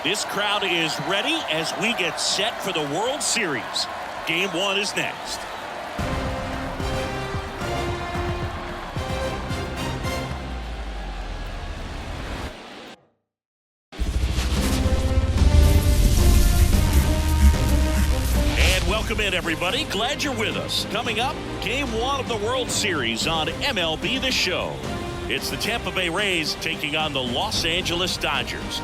This crowd is ready as we get set for the World Series. Game 1 is next. And welcome in, everybody. Glad you're with us. Coming up, Game 1 of the World Series on MLB The Show. It's the Tampa Bay Rays taking on the Los Angeles Dodgers.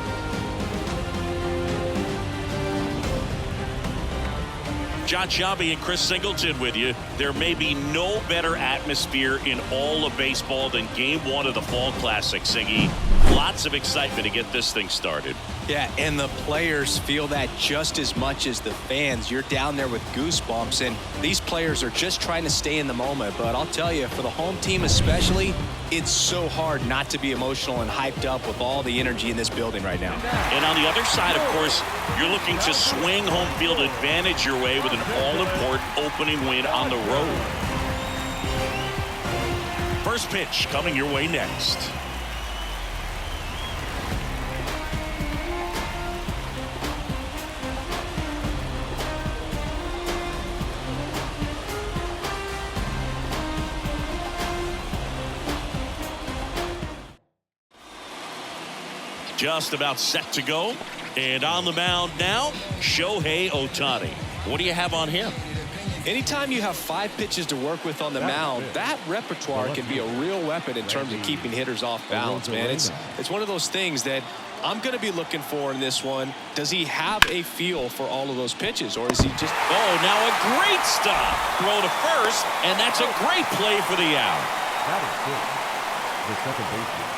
John Sciambi and Chris Singleton with you. There may be no better atmosphere in all of baseball than Game 1 of the Fall Classic, Singy. Lots of excitement to get this thing started. Yeah, and the players feel that just as much as the fans. You're down there with goosebumps, and these players are just trying to stay in the moment. But I'll tell you, for the home team especially, it's so hard not to be emotional and hyped up with all the energy in this building right now. And on the other side, of course, you're looking to swing home field advantage your way with an all-important opening win on the road. First pitch coming your way next. Just about set to go. And on the mound now, Shohei Ohtani. What do you have on him? Anytime you have 5 pitches to work with on the mound, that repertoire can be a real weapon in terms of keeping hitters off balance, man. It's one of those things that I'm going to be looking for in this one. Does he have a feel for all of those pitches, or is he just... Oh, now a great stop. Throw to first, and that's a great play for the out. That is good. The second baseman.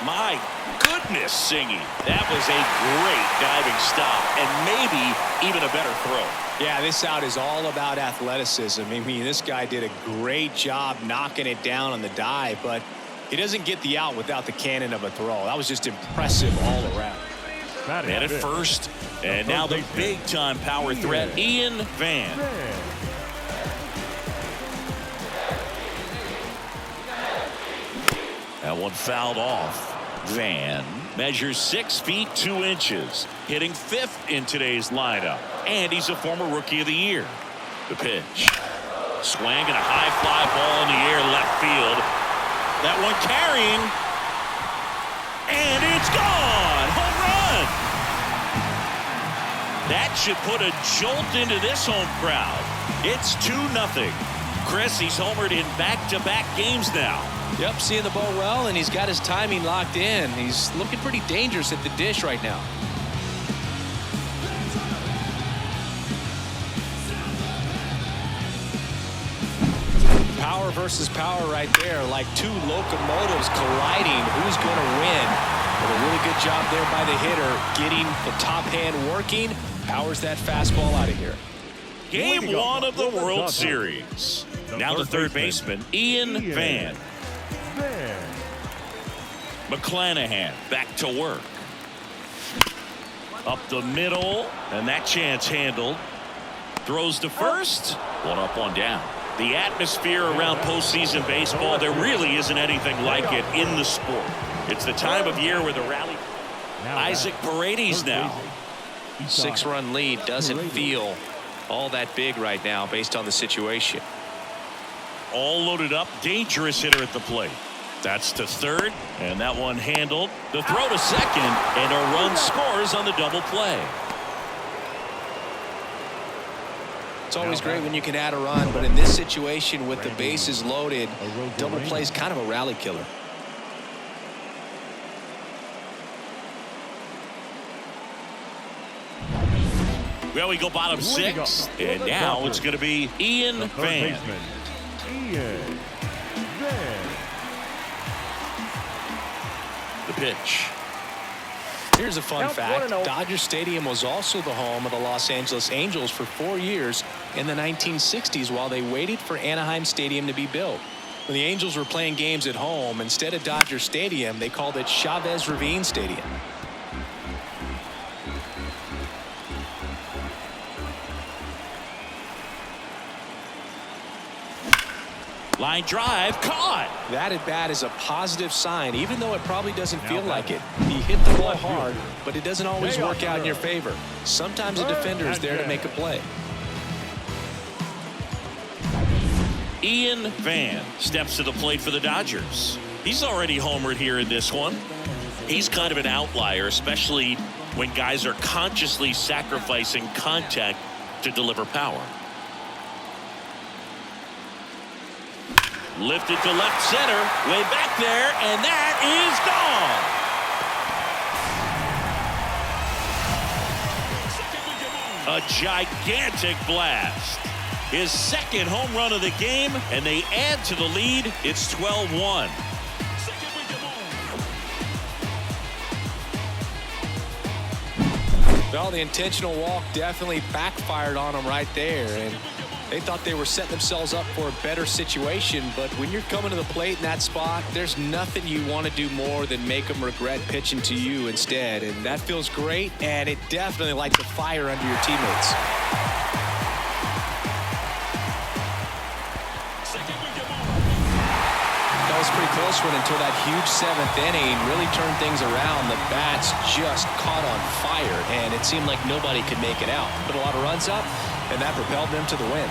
My goodness, Singy. That was a great diving stop and maybe even a better throw. Yeah, this out is all about athleticism. I mean, this guy did a great job knocking it down on the dive, but he doesn't get the out without the cannon of a throw. That was just impressive all around. Man at first, and now the big-time power threat, Ian Van. That one fouled off. Van measures 6 feet 2 inches, hitting 5th in today's lineup, and he's a former Rookie of the Year. The pitch, swing and a high fly ball in the air left field. That one carrying, and it's gone. Home run. That should put a jolt into this home crowd. It's 2-0. Chris, he's homered in back-to-back games now. Yep, seeing the ball well, and he's got his timing locked in. He's looking pretty dangerous at the dish right now. Power versus power right there, like 2 locomotives colliding. Who's going to win? But a really good job there by the hitter, getting the top hand working. Powers that fastball out of here. Game 1 of the World Series. Now the third baseman, Ian Van. McClanahan back to work. Up the middle, and that chance handled. Throws to first. 1 up, 1 down. The atmosphere around postseason baseball, there really isn't anything like it in the sport. It's the time of year where the rally. Isaac Paredes now. 6-run lead doesn't feel all that big right now based on the situation. All loaded up, dangerous hitter at the plate. That's to third, and that one handled. The throw to second, and a run scores on the double play. It's always great when you can add a run, but in this situation with the bases loaded, double play is kind of a rally killer. Well, we go bottom 6, and now it's going to be Ian Van. The pitch. Here's a fun fact. Dodger Stadium was also the home of the Los Angeles Angels for 4 years in the 1960s while they waited for Anaheim Stadium to be built. When the Angels were playing games at home, instead of Dodger Stadium, they called it Chavez Ravine Stadium. Line drive, caught. That at bat is a positive sign, even though it probably doesn't feel like it. He hit the ball hard, but it doesn't always work out in your favor. Sometimes a defender is there to make a play. Ian Van steps to the plate for the Dodgers. He's already homered here in this one. He's kind of an outlier, especially when guys are consciously sacrificing contact to deliver power. Lifted to left center, way back there, and that is gone. A gigantic blast. His second home run of the game, and they add to the lead. It's 12-1. Well, the intentional walk definitely backfired on them right there, and they thought they were setting themselves up for a better situation. But when you're coming to the plate in that spot, there's nothing you want to do more than make them regret pitching to you instead. And that feels great, and it definitely lights a fire under your teammates. That was a pretty close one until that huge seventh inning really turned things around. The bats just caught on fire, and it seemed like nobody could make it out. Put a lot of runs up, and that propelled them to the win.